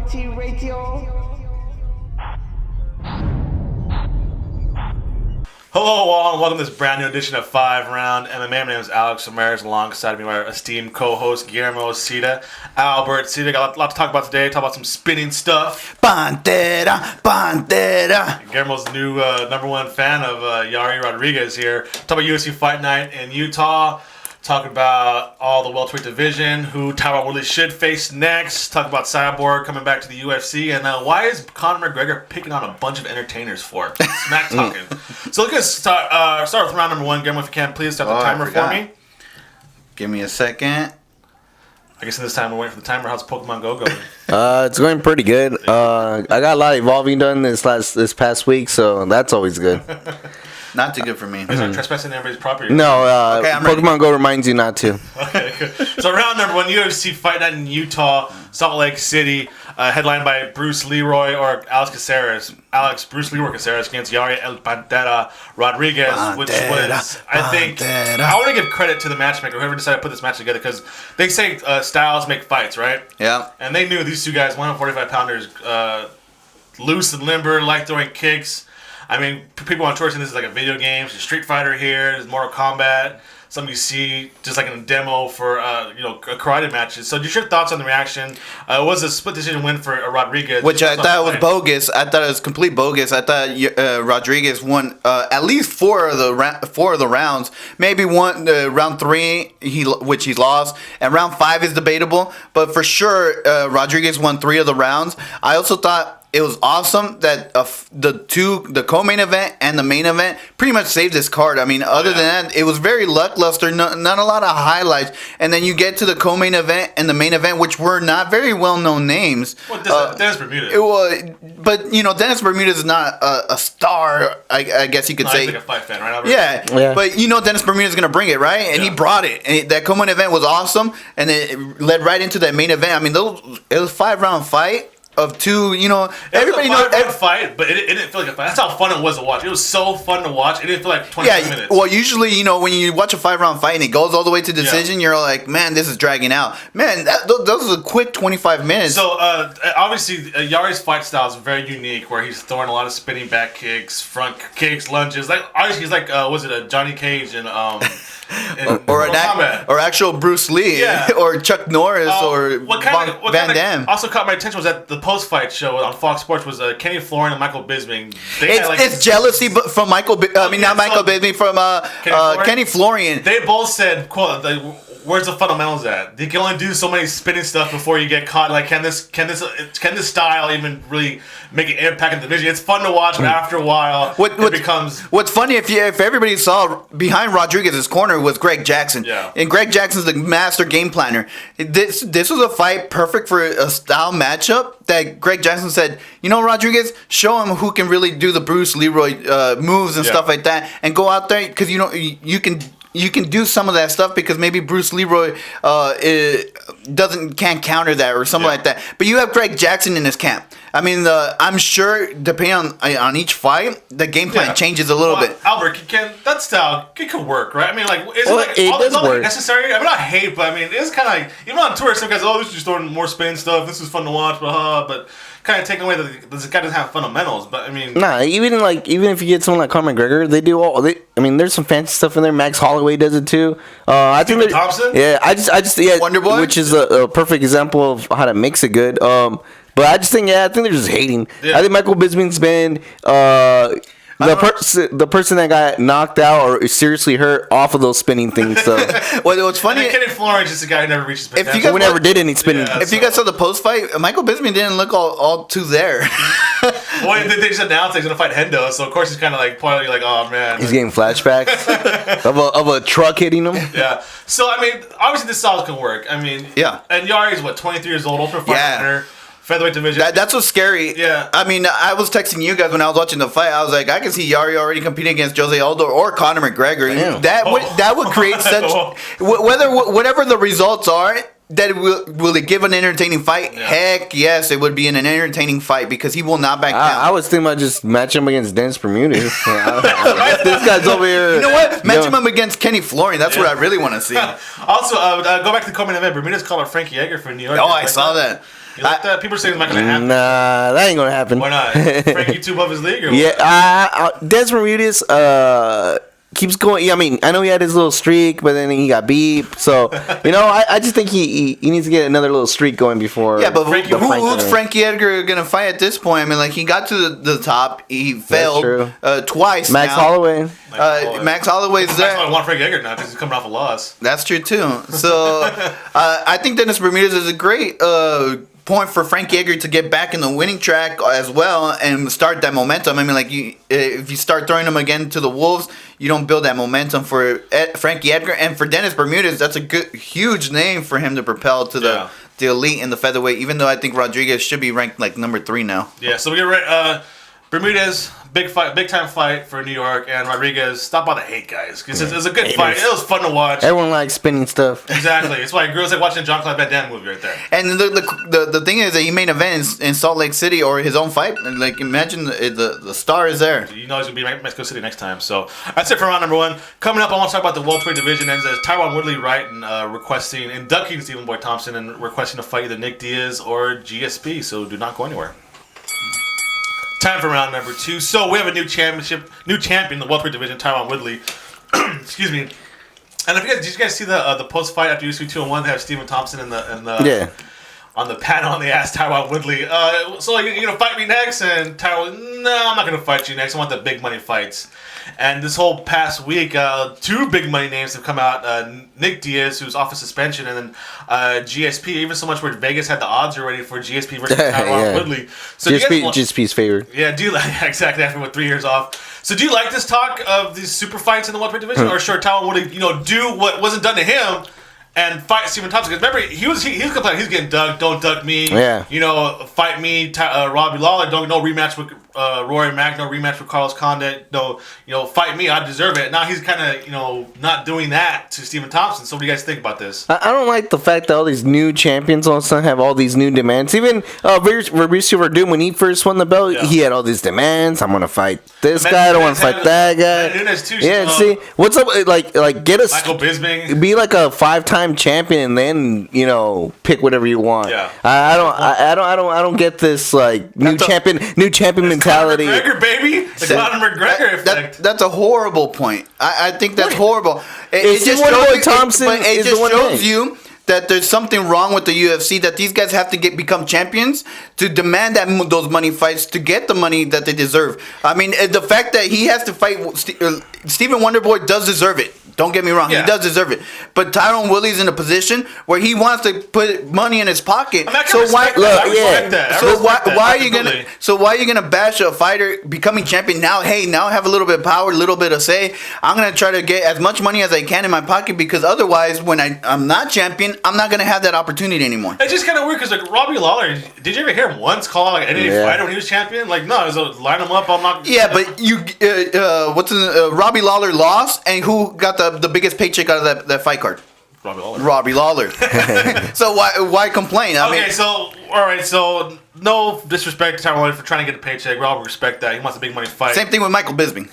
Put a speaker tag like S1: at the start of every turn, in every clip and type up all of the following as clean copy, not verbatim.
S1: Party Radio.
S2: Hello all, and welcome to this brand new edition of 5-Round MMA. My name is Alex Ramirez, alongside me our esteemed co-host Guillermo Cita. Albert Cita, got a lot to talk about today. Talk about some spinning stuff.
S3: Bandera, bandera.
S2: Guillermo's new number one fan of Yair Rodriguez here. Talk about UFC Fight Night in Utah. Talk about all the welterweight division, who Tyron Woodley should face next. Talk about Cyborg coming back to the UFC, and why is Conor McGregor picking on a bunch of entertainers for? Smack talking. So let's start with round number one. Guillermo, if you can, please start the timer for me.
S3: Give me a second.
S2: I guess in this time we're waiting for the timer. How's Pokemon Go going?
S4: It's going pretty good. I got a lot of evolving done this past week, so that's always good.
S3: Not too good for me.
S2: Is that trespassing everybody's property?
S4: No,
S3: Okay, I'm
S4: Pokemon Go reminds you not to.
S2: Okay, good. So round number one, UFC Fight Night in Utah, Salt Lake City, headlined by Bruce Leroy or Bruce Leroy Caceres against Yair El Pantera Rodriguez, which was, I think, I want to give credit to the matchmaker, whoever decided to put this match together, because they say styles make fights, right?
S3: Yeah.
S2: And they knew these two guys, 145-pounders, loose and limber, like throwing kicks. I mean, people on Twitter saying this is like a video game. There's Street Fighter here. There's Mortal Kombat. Some you see just like in a demo for karate matches. So, just your thoughts on the reaction? It was a split decision win for Rodriguez,
S3: Which I thought was bogus. I thought it was complete bogus. I thought Rodriguez won at least four of the rounds. Maybe one round 3, which he lost, and round 5 is debatable. But for sure, Rodriguez won 3 of the rounds. I also thought it was awesome that the co-main event and the main event pretty much saved this card. I mean, other than that, it was very lackluster, not a lot of highlights. And then you get to the co-main event and the main event, which were not very well-known names.
S2: Well, Dennis Bermudez.
S3: But Dennis Bermudez is not a star, I guess you could say.
S2: He's like a fight fan, right, Albert?
S3: Yeah. But Dennis Bermudez is going to bring it, right? And he brought it. And that co-main event was awesome, and it led right into that main event. I mean, it was a 5-round fight. Of two, everybody knows.
S2: It was a fight, but it didn't feel like a fight. That's how fun it was to watch. It was so fun to watch. It didn't feel like 20 minutes.
S3: Well, usually, when you watch a 5-round fight and it goes all the way to decision, you're like, man, this is dragging out. Man, that was a quick 25 minutes.
S2: So, obviously, Yair's fight style is very unique, where he's throwing a lot of spinning back kicks, front kicks, lunges. Like, obviously, he's like, was it a Johnny Cage and
S3: or actual Bruce Lee, or Chuck Norris, or Van Damme.
S2: Also caught my attention was that the post-fight show on Fox Sports was Kenny Florian and Michael Bisping.
S3: It's jealousy from Michael. Bisping, from Kenny Florian.
S2: They both said, "quote Where's the fundamentals at? You can only do so many spinning stuff before you get caught. Like, can this style even really make an impact in the division? It's fun to watch, but after a while, it becomes.
S3: What's funny if everybody saw behind Rodriguez's corner was Greg Jackson, and Greg Jackson's the master game planner. This was a fight perfect for a style matchup that Greg Jackson said, Rodriguez, show him who can really do the Bruce Leroy moves and stuff like that, and go out there because you can do some of that stuff because maybe Bruce Leroy can't counter that or something like that. But you have Greg Jackson in his camp. I mean, I'm sure depending on each fight, the game plan changes a little bit.
S2: Albert, that style could work, right? I mean, like,
S4: it does work.
S2: Necessary? I mean, not hate, but I mean, it's kind of like even on tour, some guys, this is just throwing more spin stuff. This is fun to watch, but kind of taking away that this guy doesn't have fundamentals. But I mean,
S4: even if you get someone like Conor McGregor, they do all. There's some fancy stuff in there. Max Holloway does it too. I think
S2: Stephen Thompson.
S4: Yeah, I just
S3: Wonder Boy,
S4: which is a perfect example of how to mix it good. But I think they're just hating. Yeah. I think Michael Bisping's been the person that got knocked out or seriously hurt off of those spinning things. So
S2: what's funny? Kenny Florian is just a guy who never reaches potential.
S4: We never did any spinning.
S3: If you guys saw the post fight, Michael Bisping didn't look all too there.
S2: Well, they just announced he's gonna fight Hendo, so of course he's kind of like probably like, oh man,
S4: he's getting flashbacks of a truck hitting him.
S2: Yeah. So I mean, obviously this style can work. I mean, And Yair is 23 years old, ultimate fighter. Featherweight division.
S3: That's what's scary.
S2: Yeah.
S3: I mean, I was texting you guys when I was watching the fight. I was like, I can see Yair already competing against Jose Aldo or Conor McGregor.
S4: Damn.
S3: That would create such whatever the results are. That will it give an entertaining fight? Yeah. Heck yes, it would be an entertaining fight because he will not back down.
S4: I was thinking about just match him against Dennis Bermudez. This guy's over here.
S3: You know what? Match him up against Kenny Florian. That's what I really want to see.
S2: Also, go back to the co-main event. Bermudez called out Frankie Edgar for New York.
S3: Oh, I saw that.
S2: You like that? People are saying it's not gonna happen.
S4: Nah, that ain't gonna happen.
S2: Why not? Frankie too above his league, or
S4: Yeah, Des Bermudez keeps going. I mean, I know he had his little streak, but then he got beat. So I just think he needs to get another little streak going before.
S3: Yeah, but who's
S4: thing.
S3: Frankie Edgar gonna fight at this point? I mean, like he got to the top, he failed twice.
S4: Max
S3: now.
S4: Holloway.
S3: Max Holloway's there.
S2: That's why I want Frankie Edgar now because he's coming off a loss.
S3: That's true too. So I think Dennis Bermudez is a great point for Frankie Edgar to get back in the winning track as well and start that momentum. I mean, like if you start throwing him again to the Wolves, you don't build that momentum for Frankie Edgar. And for Dennis Bermudez, that's a good, huge name for him to propel to the elite in the featherweight. Even though I think Rodriguez should be ranked like number 3 now.
S2: Yeah. So we get Bermudez. Big time fight for New York, and Rodriguez. Stop all the hate, guys, because it's a good fight. It was fun to watch.
S4: Everyone likes spinning stuff.
S2: Exactly. It's why girls like watching John Claude Van Damme movie right there.
S3: And the thing is that he main event in Salt Lake City or his own fight. Like imagine the star is there.
S2: You know he's gonna be in Mexico City next time. So that's it for round number 1. Coming up, I want to talk about the welterweight division. And there's Tyron Woodley writing, inducting Stephen Thompson and requesting to fight either Nick Diaz or GSP. So do not go anywhere. Time for round number 2. So we have a new champion, the welterweight division, Tyron Woodley. Excuse me. And did you guys see the post fight after UFC 201? They have Stephen Thompson on the panel, and they asked Tyron Woodley, "So you're gonna fight me next?" And Tyron, "No, I'm not gonna fight you next. I want the big money fights." And this whole past week, 2 big money names have come out. Nick Diaz, who's off of suspension, and then GSP, even so much where Vegas had the odds already for GSP versus Tyron Woodley. So
S4: GSP's favored.
S2: Yeah, exactly after 3 years off. So do you like this talk of these super fights in the welterweight division? Or sure, Tyron Woodley, do what wasn't done to him and fight Stephen Thompson? Because remember, he was complaining, he's getting ducked. Don't duck me.
S4: Yeah.
S2: Fight me, Robbie Lawler. No rematch with Rory Mack. No rematch with Carlos Condit. No, fight me. I deserve it. Now he's kind of, not doing that to Stephen Thompson. So what do you guys think about this?
S4: I don't like the fact that all these new champions all of a sudden have all these new demands. Even Fabricio Verdum, when he first won the belt, he had all these demands. I'm gonna fight this guy. I don't want to fight that guy.
S2: Nunes too,
S4: see what's up? Like get us
S2: Michael Bisping.
S4: Be like a 5-time champion, and then pick whatever you want.
S2: Yeah.
S4: I don't get this like new champion mentality.
S2: Conor McGregor, baby. The Conor McGregor effect.
S3: That's a horrible point. I think that's horrible.
S4: It just
S3: shows you that there's something wrong with the UFC, that these guys have to become champions to demand those money fights to get the money that they deserve. I mean, the fact that he has to fight Stephen Wonderboy does deserve it. Don't get me wrong, he does deserve it. But Tyron Woodley's in a position where he wants to put money in his pocket.
S2: So why
S3: are you gonna bash a fighter becoming champion now? Hey, now I have a little bit of power, a little bit of say. I'm gonna try to get as much money as I can in my pocket, because otherwise, when I'm not champion, I'm not gonna have that opportunity anymore.
S2: It's just kind of weird because Robbie Lawler, did you ever hear him once call out any fighter when he was champion? Like, no, it was line him up. I'm not.
S3: Yeah, but Robbie Lawler lost, and who got the biggest paycheck out of that fight card? Robbie Lawler. So why complain?
S2: All right. So no disrespect to Tyron Woodley for trying to get a paycheck. We all respect that. He wants a big money fight.
S3: Same thing with Michael Bisping.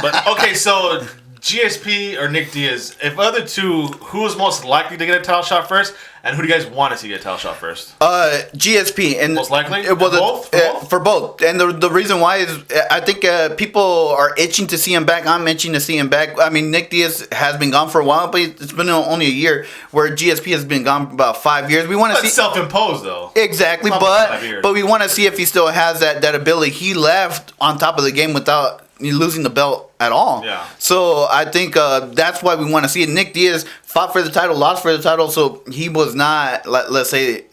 S2: But okay, so GSP or Nick Diaz, if other two, who is most likely to get a title shot first, and who do you guys want to see get a title shot first?
S3: GSP. And
S2: most likely?
S3: For both. And the reason why is I think people are itching to see him back. I'm itching to see him back. I mean, Nick Diaz has been gone for a while, but it's been only a year, where GSP has been gone about 5 years. We want to see
S2: self-imposed though.
S3: Exactly, but we want to see if he still has that ability. He left on top of the game without losing the belt at all. Yeah. So I think that's why we want to see it. Nick Diaz fought for the title, lost for the title, so he was not, let's say,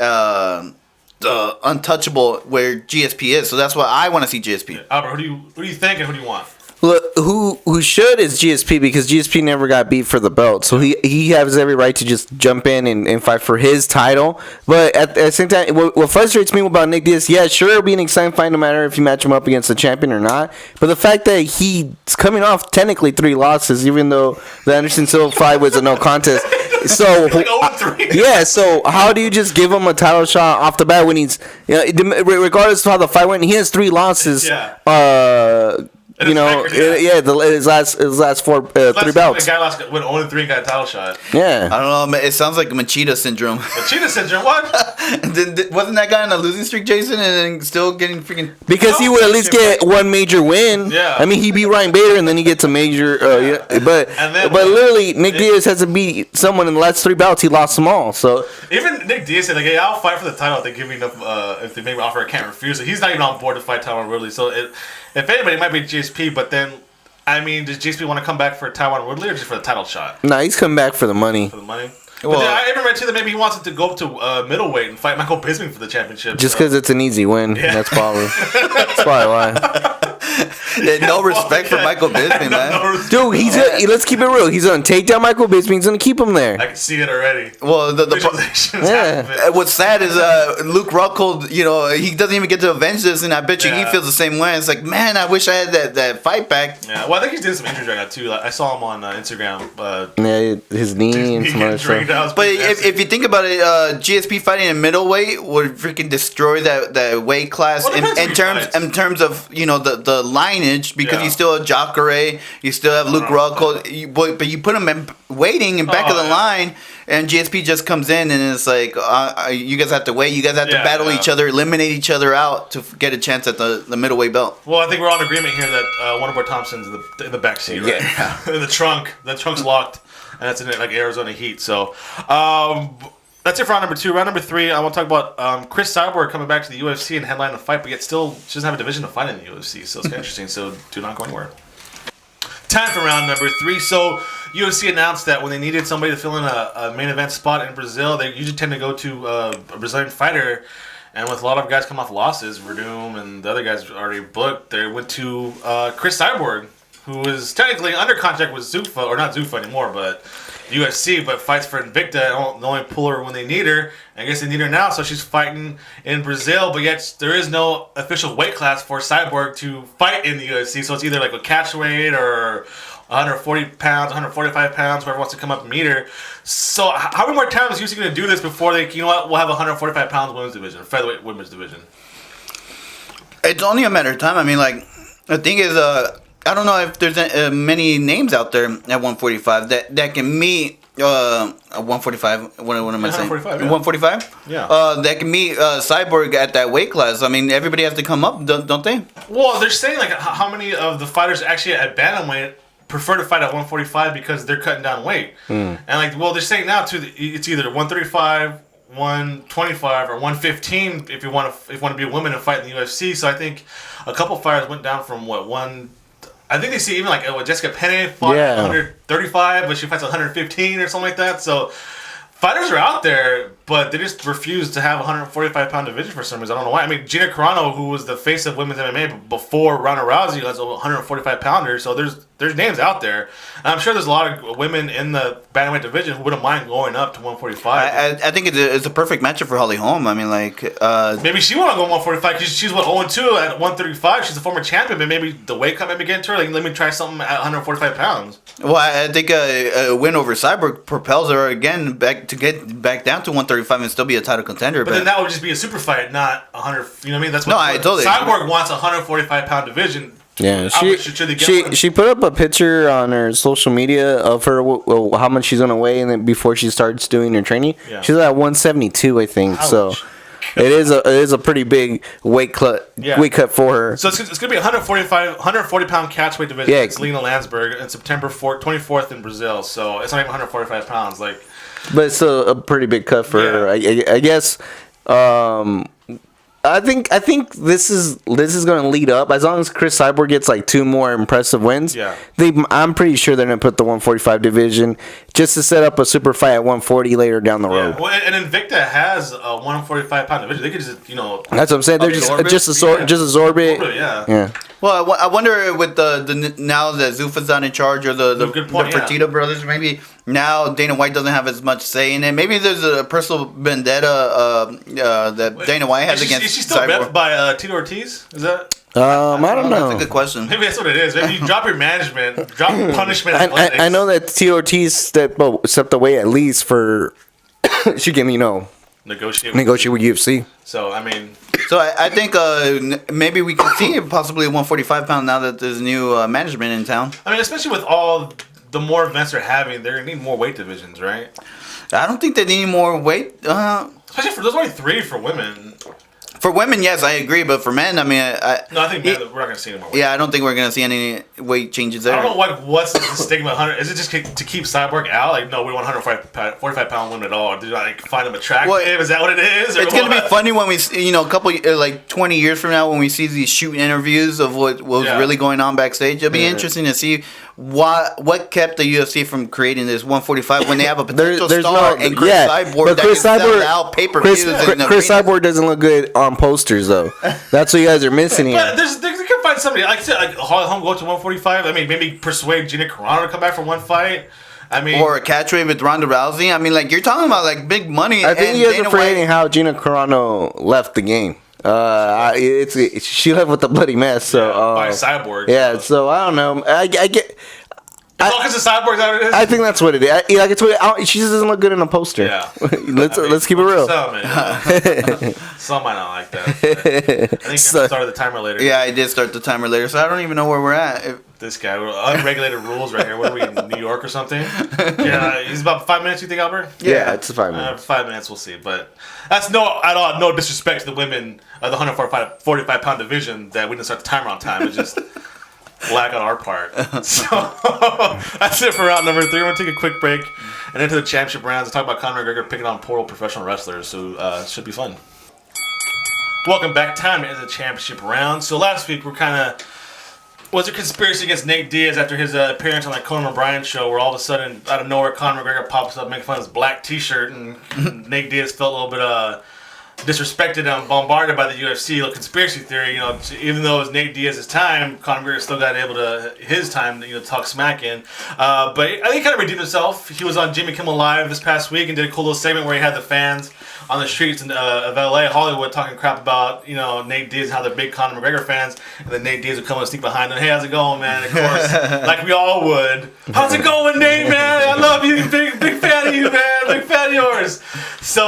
S3: untouchable where GSP is. So that's why I want to see GSP.
S2: Yeah. Albert, who do you think and who do you want?
S4: Look, who should is GSP, because GSP never got beat for the belt, so he has every right to just jump in and fight for his title. But at the same time, what frustrates me about Nick Diaz, sure, it'll be an exciting fight no matter if you match him up against the champion or not. But the fact that he's coming off technically 3 losses, even though the Anderson Silva fight was a no contest. So so how do you just give him a title shot off the bat when he's regardless of how the fight went, he has 3 losses.
S2: And
S4: you
S2: his
S4: know,
S2: record,
S4: his last four three belts.
S2: The guy lost with only 3 got a title shot.
S4: Yeah.
S3: I don't know, man. It sounds like Machida syndrome.
S2: Machida syndrome, what?
S3: Wasn't that guy on a losing streak, Jason, and then still getting freaking?
S4: Because he would at least get one major win.
S2: Yeah.
S4: I mean, he beat Ryan Bader, and then he gets a major. But literally, Nick Diaz has to beat someone in the last 3 bouts. He lost them all. So
S2: even Nick Diaz said, like, hey, I'll fight for the title if they give me enough. If they make me offer, I can't refuse it. He's not even on board to fight Tyron Woodley. So if anybody, it might be GSP. But then, I mean, does GSP want to come back for Tyron Woodley or just for the title shot?
S4: Nah, he's coming back for the money.
S2: For the money.
S3: Well,
S2: but then I even read too that maybe he wants it to go up to middleweight and fight Michael Bisping for the championship.
S4: Just because it's an easy win.
S2: Yeah.
S4: That's probably why.
S3: no respect for Michael Bisping, man.
S4: Dude, let's keep it real. He's gonna take down Michael Bisping. He's gonna keep him there.
S2: I can see it already.
S3: Well,
S2: Yeah.
S3: what's sad is Luke Rockhold. You know, he doesn't even get to avenge this, and I bet you he feels the same way. It's like, man, I wish I had that fight back.
S2: Yeah, well, I think he's doing some injuries right now too. Like, I saw him on Instagram.
S4: Yeah, his knee and some other stuff.
S3: But if you think about it, GSP fighting in middleweight would freaking destroy that weight class
S2: Well,
S3: in terms of, you know, the lineage, because you still have Jacare, you still have Luke Rockhold, but you put him in waiting in back of the line, and GSP just comes in and it's like, you guys have to wait, you guys have to battle each other, eliminate each other out to get a chance at the middleweight belt.
S2: Well, I think we're on agreement here that Wonderboy Thompson's in the back seat, right? Yeah. In the trunk. The trunk's locked, and that's in like Arizona heat. So, that's it for round number 2. Round number 3, I want to talk about Chris Cyborg coming back to the UFC and headlining a fight, but yet still she doesn't have a division to fight in the UFC, so it's kind of interesting. So do not go anywhere. Time for round number 3. So UFC announced that when they needed somebody to fill in a main event spot in Brazil, they usually tend to go to a Brazilian fighter. And with a lot of guys come off losses, Verdum and the other guys already booked, they went to Chris Cyborg, who is technically under contract with Zuffa, or not Zuffa anymore, but UFC, but fights for Invicta. They only pull her when they need her. I guess they need her now, so she's fighting in Brazil, but yet there is no official weight class for Cyborg to fight in the UFC, so it's either like a catch weight or 140 pounds, 145 pounds, whoever wants to come up and meet her. So how many more times is UFC going to do this before they, you know what, we'll have a 145 pounds women's division, featherweight women's division?
S3: It's only a matter of time. I mean, like, the thing is, I don't know if there's many names out there at 145 that can meet 145. What am I saying? 145.
S2: Yeah.
S3: That can meet Cyborg at that weight class. I mean, everybody has to come up, don't they?
S2: Well, they're saying like how many of the fighters actually at bantamweight prefer to fight at 145 because they're cutting down weight. And like, well, they're saying now too, it's either 135, 125, or 115 if you want to be a woman and fight in the UFC. So I think a couple fighters went down from I think they see even like Jessica Penne fought at 135, but she fights 115 or something like that. So fighters are out there, but they just refuse to have a 145-pound division for some reason. I don't know why. I mean, Gina Carano, who was the face of women's MMA before Ronda Rousey, was a 145-pounder. So there's names out there. And I'm sure there's a lot of women in the bantamweight division who wouldn't mind going up to 145.
S3: I think it's a perfect matchup for Holly Holm. I mean, like...
S2: maybe she want to go 145 because she's 0-2 at 135. She's a former champion, but maybe the weight cut maybe get into her. Like, let me try something at 145 pounds.
S3: Well, I think a win over Cyborg propels her again back down to 135 and still be a title contender.
S2: But then that would just be a super fight, not 100. You know what I mean? That's what.
S3: No, I totally.
S2: Cyborg wants a 145-pound division.
S4: Yeah, she put up a picture on her social media of her how much she's gonna weigh, and then before she starts doing her training, she's at 172, I think. Ouch. So it is a pretty big weight cut for her.
S2: So it's gonna be 140-pound catchweight division.
S4: Yeah,
S2: it's Lena Landsberg on September 24th in Brazil. So it's not even 145 pounds, like.
S4: But it's still a pretty big cut for her. I guess. I think this is going to lead up as long as Chris Cyborg gets like 2 more impressive wins.
S2: Yeah.
S4: I'm pretty sure they're going to put the 145 division just to set up a super fight at 140 later down the road.
S2: Well, and Invicta has a 145-pound division. They could just,
S4: That's what I'm saying. They're just absorb it. Yeah.
S3: Well, I wonder with the now that Zuffa's not in charge, or the Fertitta brothers, maybe now Dana White doesn't have as much say in it. Maybe there's a personal vendetta that Dana White has against.
S2: Is she still repped by Tito Ortiz? Is that?
S4: I don't know.
S3: That's a good question.
S2: Maybe that's what it is. Maybe you drop your management, drop punishment.
S4: I know that Tito Ortiz stepped away at least for she can
S2: negotiate
S4: with UFC.
S2: So I mean,
S3: So I think maybe we can see possibly a 145-pound now that there's new management in town.
S2: I mean, especially with all the more events they're having, they're gonna need more weight divisions, right?
S3: I don't think they need more weight.
S2: Especially for there's only 3 for women.
S3: For women, yes, I agree, but for men, I mean,
S2: I think we're not gonna see any more weight.
S3: Yeah, I don't think we're gonna see any weight changes there.
S2: I don't know what's the stigma. 100 is it just to keep Cyborg out? Like, no, we want 145-pound women at all. Do you like find them attractive?
S3: Well,
S2: is that what it is?
S3: It's gonna be funny when we, a couple, like 20 years from now, when we see these shoot interviews of what was really going on backstage. It'll be interesting to see what kept the UFC from creating this 145 when they have a potential star and Chris Cyborg
S4: but
S3: that
S4: Chris
S3: can
S4: Cyborg,
S3: sell out pay-per-views.
S4: Chris Cyborg doesn't look good on posters though. That's what you guys are missing here.
S2: But they can find somebody. Like I said, like Holm go to 145. I mean, maybe persuade Gina Carano to come back for one fight. I mean,
S3: or a catch weight with Ronda Rousey. I mean, like you're talking about like big money.
S4: I think you guys are forgetting how Gina Carano left the game. She left with a bloody mess. So
S2: by Cyborg.
S4: Yeah, so I don't know. I get.
S2: Because the Cyborg's out of it.
S4: I think that's what it is. She just doesn't look good in a poster.
S2: Yeah.
S4: let's keep it real.
S2: Some might not like that. I think you started the timer later.
S3: Yeah, I did start the timer later, so I don't even know where we're at.
S2: This guy, unregulated rules right here. What are we in New York or something? Yeah, he's about 5 minutes. You think, Albert?
S4: Yeah, it's 5 minutes.
S2: 5 minutes, we'll see. But that's no disrespect to the women of the 145-pound division that we didn't start the timer on time. It's just lack on our part. So that's it for round number 3. We're gonna take a quick break and into the championship rounds. Talk about Conor McGregor picking on poor professional wrestlers. So should be fun. Welcome back. Time into the championship round. So last week we're was a conspiracy against Nate Diaz after his appearance on that Conor O'Brien show, where all of a sudden out of nowhere Conor McGregor pops up making fun of his black T-shirt, and Nate Diaz felt a little bit disrespected and bombarded by the UFC. Little conspiracy theory, even though it was Nate Diaz's time, Conor McGregor still got able to his time to talk smack in. But I think he kind of redeemed himself. He was on Jimmy Kimmel Live this past week and did a cool little segment where he had the fans on the streets of LA, Hollywood, talking crap about Nate Diaz and how they're big Conor McGregor fans, and then Nate Diaz would come and sneak behind them. Hey, how's it going, man? And of course, like we all would. How's it going, Nate, man? I love you, big fan of you, man, big fan of yours. So,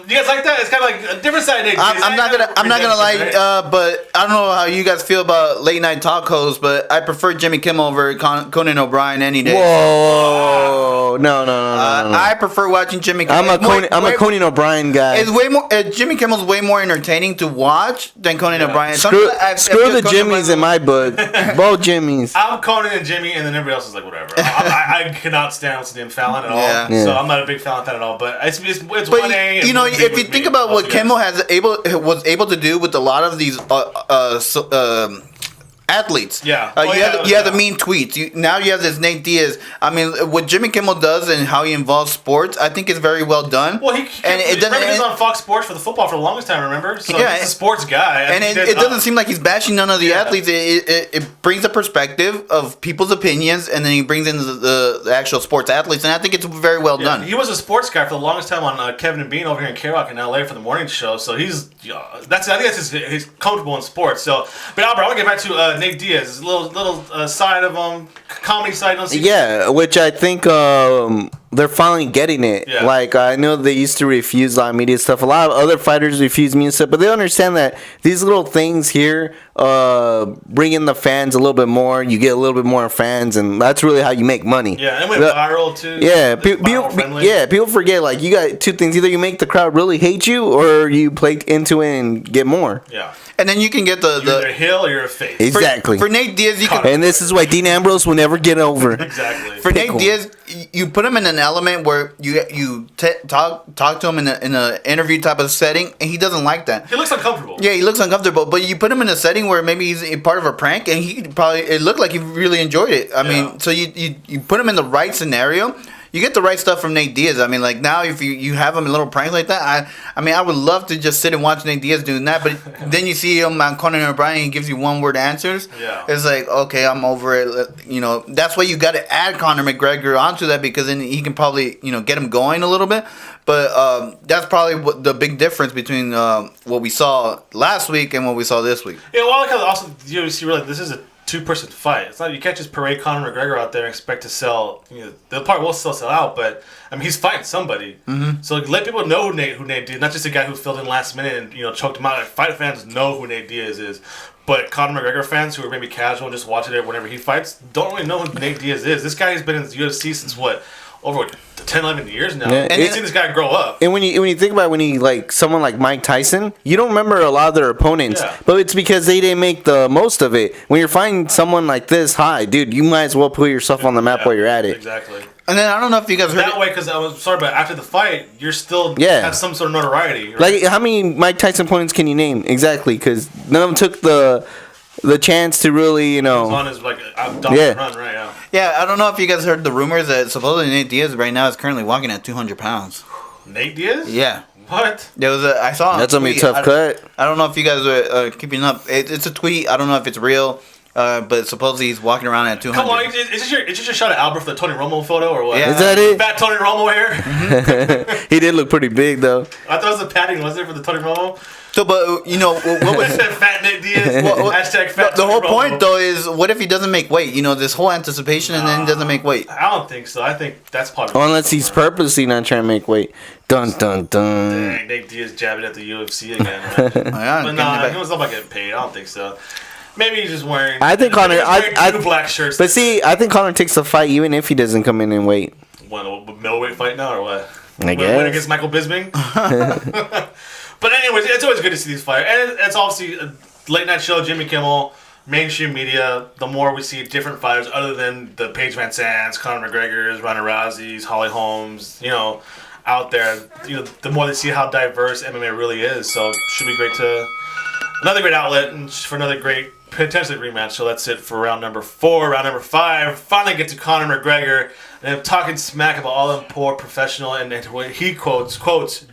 S2: you guys like that? It's kind of like a different side of Nate Diaz.
S3: I'm not gonna lie, right? But I don't know how you guys feel about late night talk hosts, but I prefer Jimmy Kimmel over Conan O'Brien any day.
S4: Whoa, no.
S3: I prefer watching Jimmy Kimmel.
S4: I'm a Conan O'Brien guy.
S3: It's way more. Jimmy Kimmel's way more entertaining to watch than Conan O'Brien.
S4: Screw the Jimmys in my book. Both Jimmys.
S2: I'm Conan and Jimmy, and then everybody else is like whatever. I cannot stand what's the name Fallon at all. Yeah. So I'm not a big Fallon fan at all. But it's 1A.
S3: If you think about what Kimmel was able to do with a lot of these athletes.
S2: Yeah.
S3: You had the mean tweets. Now you have this Nate Diaz. I mean, what Jimmy Kimmel does and how he involves sports, I think is very well done.
S2: Well, he was on Fox Sports for the football for the longest time, remember? So he's a sports guy.
S3: And it doesn't seem like he's bashing none of the athletes. It brings a perspective of people's opinions, and then he brings in the actual sports athletes, and I think it's very well done.
S2: He was a sports guy for the longest time on Kevin and Bean over here in K-Rock in LA for the morning show. So I think that's he's comfortable in sports. So, but Albert, I want to get back to Nate Diaz, his little side of comedy side.
S4: Which I think they're finally getting it. Yeah. Like, I know they used to refuse a lot of media stuff. A lot of other fighters refuse media stuff, but they understand that these little things here bring in the fans a little bit more. You get a little bit more fans, and that's really how you make money.
S2: Yeah, and it went viral too.
S4: Yeah, people forget, like, you got two things. Either you make the crowd really hate you, or you play into it and get more.
S2: Yeah.
S3: And then you can get
S2: you're either a heel or you're a face.
S4: Exactly.
S3: For Nate Diaz,
S4: and this is why Dean Ambrose will never get over.
S2: Exactly.
S3: For Nate Diaz, you put him in an element where you talk to him in an interview type of setting, and he doesn't like that.
S2: He looks uncomfortable.
S3: Yeah, he looks uncomfortable. But you put him in a setting where maybe he's a part of a prank, and it looked like he really enjoyed it. I mean, so you put him in the right scenario. You get the right stuff from Nate Diaz. I mean, like, now if you have him in little pranks like that, I mean, I would love to just sit and watch Nate Diaz doing that. But then you see him on Conan O'Brien, he gives you one-word answers.
S2: Yeah.
S3: It's like, okay, I'm over it. That's why you got to add Conor McGregor onto that, because then he can probably, get him going a little bit. But that's probably the big difference between what we saw last week and what we saw this week.
S2: Yeah, well, I like how also the UFC realized this is a two-person fight. It's not, you can't just parade Conor McGregor out there and expect to sell. They'll probably will still sell out, but I mean, he's fighting somebody.
S3: Mm-hmm.
S2: So let people know who Nate Diaz, not just a guy who filled in last minute and choked him out. Like, fight fans know who Nate Diaz is, but Conor McGregor fans who are maybe casual and just watching it whenever he fights don't really know who Nate Diaz is. This guy has been in the UFC since over 10, 11 years now.
S4: Yeah,
S2: and you've seen this guy grow up.
S4: And when you think about someone like Mike Tyson, you don't remember a lot of their opponents, but it's because they didn't make the most of it. When you're fighting someone like this, dude, you might as well put yourself on the map while you're at it.
S2: Exactly.
S3: And then I don't know if you guys heard
S2: that way, because I was sorry, but after the fight, you're still have some sort of notoriety. Right?
S4: Like, how many Mike Tyson opponents can you name? Exactly, because none of them took the chance to really,
S2: He was on his dominant run, right? Yeah.
S3: Yeah, I don't know if you guys heard the rumors that supposedly Nate Diaz right now is currently walking at 200 pounds.
S2: Nate Diaz?
S3: Yeah.
S2: What?
S3: There was I saw.
S4: That's gonna be a tough cut.
S3: I don't know if you guys are keeping up. It's a tweet. I don't know if it's real. But supposedly he's walking around at 200.
S2: Come on, is this your shot at Albert for the Tony Romo photo or what?
S3: Yeah.
S4: Is that it?
S2: Fat Tony Romo here?
S4: He did look pretty big, though.
S2: I thought it was a padding, wasn't it, for the Tony Romo?
S3: So, but what was
S2: Fat Nate Diaz? Hashtag fat
S3: the
S2: Tony
S3: whole
S2: Romo.
S3: point though is what if he doesn't make weight? This whole anticipation and then he doesn't make weight.
S2: I don't think so. I think that's part of it.
S4: Unless he's purposely not trying to make weight. Dun dun dun.
S2: Dang, Nate Diaz jabbing at the UFC again.
S3: Yeah,
S2: But nah, he was not about getting paid. I don't think so. Maybe he's just wearing.
S4: I think Conor.
S2: Two black shirts.
S4: But see, I think Conor takes the fight even if he doesn't come in and weight.
S2: What, a middleweight fight now or what?
S4: I guess.
S2: Win against Michael Bisping. But anyways, it's always good to see these fights, and it's obviously a late night show. Jimmy Kimmel, mainstream media. The more we see different fighters, other than the Paige Van Zandts, Conor McGregor's, Ronda Rousey's, Holly Holmes, out there, the more they see how diverse MMA really is. So it should be great another great outlet and for another great potentially rematch. So that's it for round number 4. Round number 5, finally get to Conor McGregor and talking smack about all them poor professional and what he quotes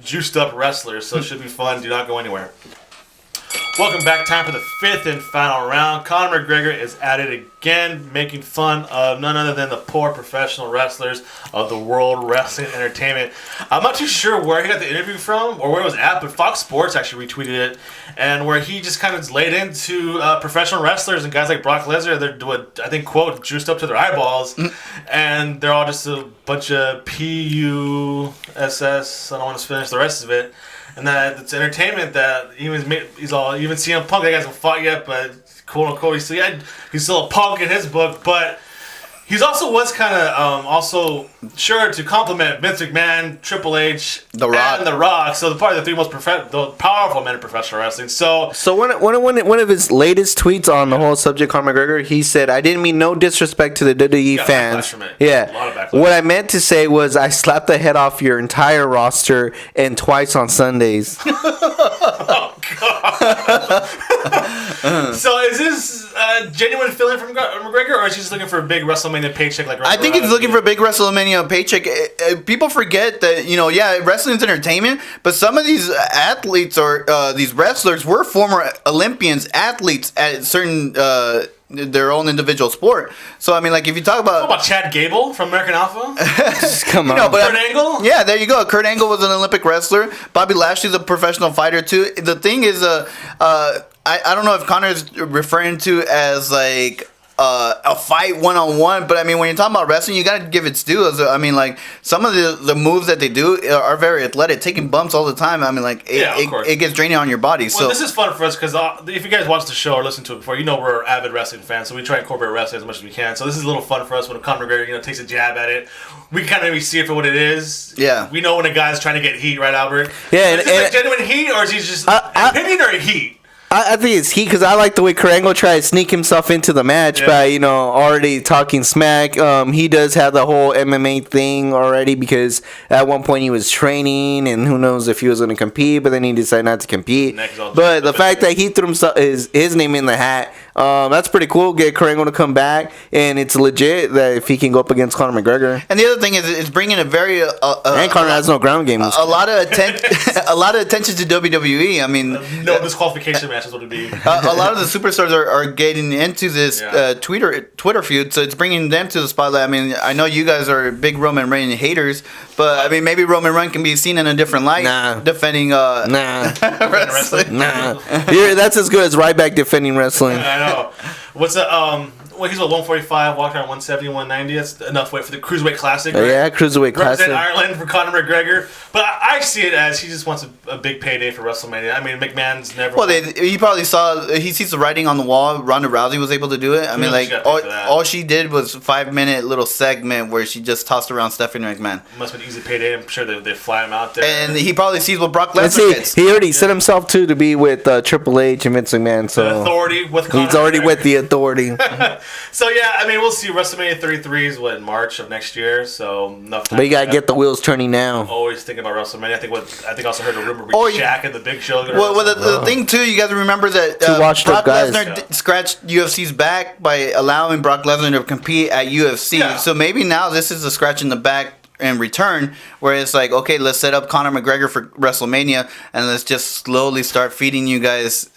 S2: juiced up wrestlers. So it should be fun. Do not go anywhere. Welcome back. Time for the 5th and final round. Conor McGregor is at it again, making fun of none other than the poor professional wrestlers of the World Wrestling Entertainment. I'm not too sure where he got the interview from or where it was at, but Fox Sports actually retweeted it, and where he just kind of laid into professional wrestlers and guys like Brock Lesnar. They're, I think, quote, juiced up to their eyeballs, and they're all just a bunch of PUSS. I don't want to finish the rest of it. And that it's entertainment that even CM Punk, that guy hasn't fought yet, but quote unquote, he's still a punk in his book. But he's also was kind of also sure to compliment Vince McMahon, Triple H,
S3: The Rock.
S2: and The Rock. So probably the 3 most powerful men in professional wrestling. So
S4: one of his latest tweets on the whole subject, Conor McGregor, he said, "I didn't mean no disrespect to the WWE fans.
S2: from it.
S4: Yeah,
S2: A lot of backlash.
S4: what I meant to say was I slapped the head off your entire roster and twice on Sundays."
S2: Oh God! So is this a genuine feeling from McGregor, or is he just looking for a big WrestleMania paycheck? Like
S3: I think he's looking for a big WrestleMania paycheck. People forget that wrestling's entertainment, but some of these athletes or these wrestlers were former Olympians, athletes at certain their own individual sport. So I mean, like if you talk about
S2: Chad Gable from American Alpha,
S4: Come on.
S2: Kurt Angle.
S3: Yeah, there you go. Kurt Angle was an Olympic wrestler. Bobby Lashley's a professional fighter too. The thing is, I don't know if Conor's referring to as like a fight one-on-one, but I mean, when you're talking about wrestling, you gotta give its due. I mean, like some of the moves that they do are very athletic, taking bumps all the time. I mean, like it gets draining on your body.
S2: Well,
S3: So
S2: this is fun for us because if you guys watch the show or listen to it before, we're avid wrestling fans, so we try to incorporate wrestling as much as we can. So this is a little fun for us when Conor McGregor takes a jab at it. We kind of maybe see it for what it is.
S3: Yeah.
S2: We know when a guy's trying to get heat, right, Albert?
S4: Yeah,
S2: Is this like genuine heat, or is he just opinion or heat?
S4: I think it's because I like the way Kurt Angle tried to sneak himself into the match by already talking smack. He does have the whole MMA thing already because at one point he was training and who knows if he was going to compete, but then he decided not to compete. But the fact that he threw his name in the hat, that's pretty cool. Get Kurt Angle to come back, and it's legit that if he can go up against Conor McGregor.
S3: And the other thing is, it's bringing a very
S4: and Conor has no ground game.
S3: a lot of attention to WWE. I mean,
S2: No disqualification matches would it be.
S3: a lot of the superstars are getting into this Twitter feud, so it's bringing them to the spotlight. I mean, I know you guys are big Roman Reigns haters, but I mean, maybe Roman Reigns can be seen in a different light, defending
S4: Nah.
S3: wrestling.
S4: Nah. That's as good as Ryback defending wrestling.
S2: I know. What's the Well, he's a 145, walked around 170, 190. That's enough weight for the Cruiserweight Classic. Right?
S4: Yeah, Cruiserweight Classic.
S2: Represent Ireland for Conor McGregor. But I see it as he just wants a big payday for WrestleMania. I mean, McMahon's never...
S3: Well, he probably saw... He sees the writing on the wall. Ronda Rousey was able to do it. I mean, like, all she did was a 5-minute little segment where she just tossed around Stephanie McMahon.
S2: Must have been easy payday. I'm sure they fly him out there.
S3: And he probably sees what Brock Lesnar gets.
S4: He already set himself to be with Triple H and Vince McMahon. So
S2: the authority with Conor
S4: he's already
S2: McGregor.
S4: with the authority.
S2: So, yeah, I mean, we'll see. WrestleMania 33 is, in March of next year. So, enough time.
S4: But you got to get the wheels turning now.
S2: Always thinking about WrestleMania. I think I also heard a rumor with Shaq and the Big Show.
S3: Well, the thing, too, you guys remember that Brock Lesnar scratched UFC's back by allowing Brock Lesnar to compete at UFC. Yeah. So maybe now this is a scratch in the back in return, where it's like, okay, let's set up Conor McGregor for WrestleMania, and let's just slowly start feeding you guys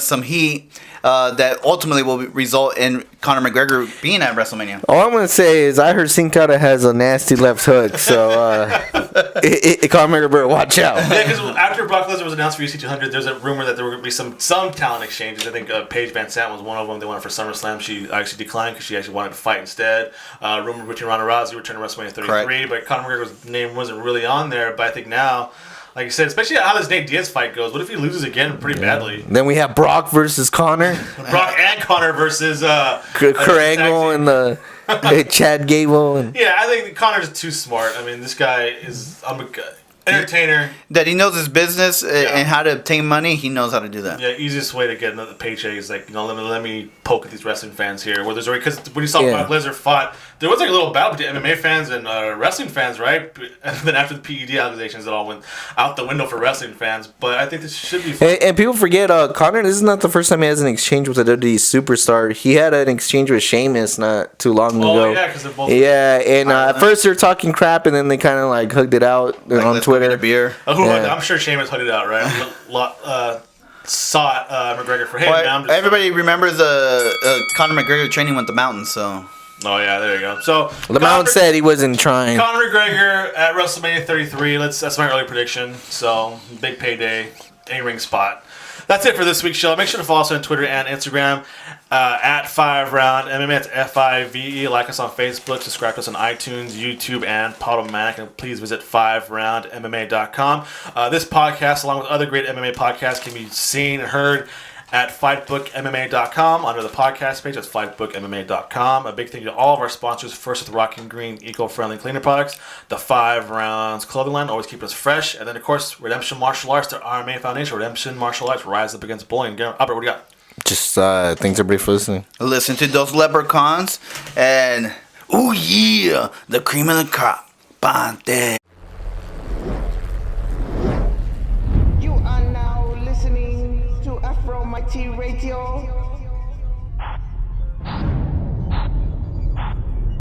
S3: some heat that ultimately will result in Conor McGregor being at WrestleMania.
S4: All I'm going to say is I heard Sin Cara has a nasty left hook, so Conor McGregor better watch out.
S2: Yeah, because after Brock Lesnar was announced for UFC 200, there's a rumor that there were going to be some talent exchanges. I think Paige Van Sant was one of them. They wanted for SummerSlam. She actually declined because she actually wanted to fight instead. Rumor between Ronda Rousey returning to WrestleMania 33, correct. But Conor McGregor's name wasn't really on there. But I think now, like you said, especially how this Nate Diaz fight goes, what if he loses again pretty badly?
S4: Then we have Brock versus Conor.
S2: Brock and Conor versus
S4: Kurt Angle and the Chad Gable.
S2: Yeah, I think Conor's too smart. I mean, this guy is entertainer.
S3: That he knows his business and how to obtain money. He knows how to do that.
S2: Yeah, easiest way to get another paycheck is like, let me poke at these wrestling fans here. Where there's already, because when you saw Brock Lesnar fought, there was like a little battle between MMA fans and wrestling fans, right? And then after the PED allegations, it all went out the window for wrestling fans. But I think this should be fun.
S4: And people forget, Conor, this is not the first time he has an exchange with a WWE superstar. He had an exchange with Sheamus not too long ago.
S2: Oh, yeah, because they're both...
S4: Yeah, and at first they're talking crap, and then they kind of like hugged it out on Twitter.
S3: Beer.
S2: I'm sure Sheamus hugged it out, right? Sought McGregor for him.
S3: Well, everybody remembers Conor McGregor training with the Mountains, so...
S2: Oh, yeah, there you go. So
S4: the Mountain said he wasn't trying.
S2: Conor McGregor at WrestleMania 33. That's my early prediction. So, big payday, A-ring spot. That's it for this week's show. Make sure to follow us on Twitter and Instagram at FiveRoundMMA. That's FIVE. Like us on Facebook. Subscribe to us on iTunes, YouTube, and Podomatic. And please visit FiveRoundMMA.com. This podcast, along with other great MMA podcasts, can be seen and heard at FightBookMMA.com under the podcast page. That's FightBookMMA.com. A big thank you to all of our sponsors. First with Rock and Green eco-friendly cleaner products, the 5 Rounds clothing line, always keep us fresh, and then of course Redemption Martial Arts, the RMA Foundation. Redemption Martial Arts, rise up against bullying. Albert, what do you got?
S4: Just thanks everybody for listening.
S3: Listen to those leprechauns and ooh yeah, the cream of the crop. Bante.